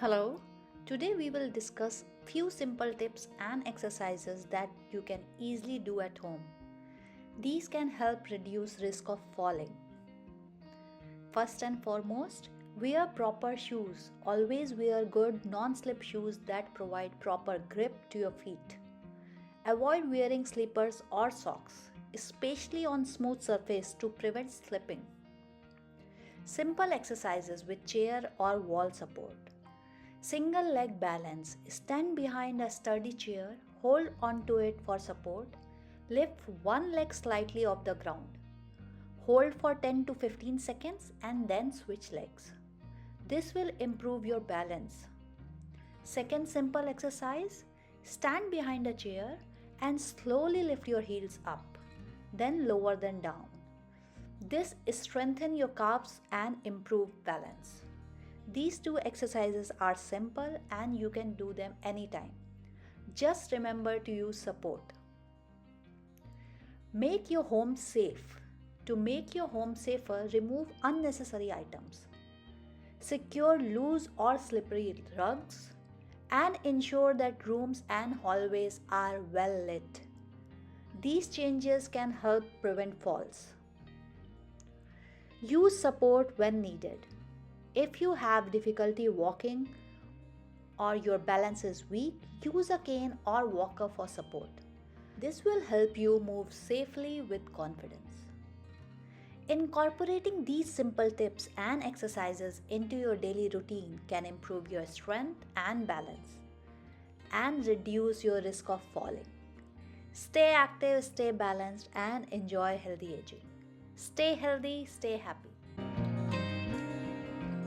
Hello, today we will discuss few simple tips and exercises that you can easily do at home. These can help reduce risk of falling. First and foremost, wear proper shoes. Always wear good non-slip shoes that provide proper grip to your feet. Avoid wearing slippers or socks, especially on smooth surface to prevent slipping. Simple exercises with chair or wall support. Single leg balance. Stand behind a sturdy chair, hold onto it for support, lift one leg slightly off the ground. Hold for 10 to 15 seconds and then switch legs. This will improve your balance. Second simple exercise, stand behind a chair and slowly lift your heels up, then lower them down. This strengthens your calves and improve balance. These two exercises are simple and you can do them anytime. Just remember to use support. Make your home safe. To make your home safer, remove unnecessary items. Secure loose or slippery rugs and ensure that rooms and hallways are well lit. These changes can help prevent falls. Use support when needed. If you have difficulty walking or your balance is weak, use a cane or walker for support. This will help you move safely with confidence. Incorporating these simple tips and exercises into your daily routine can improve your strength and balance and reduce your risk of falling. Stay active, stay balanced, and enjoy healthy aging. Stay healthy, stay happy.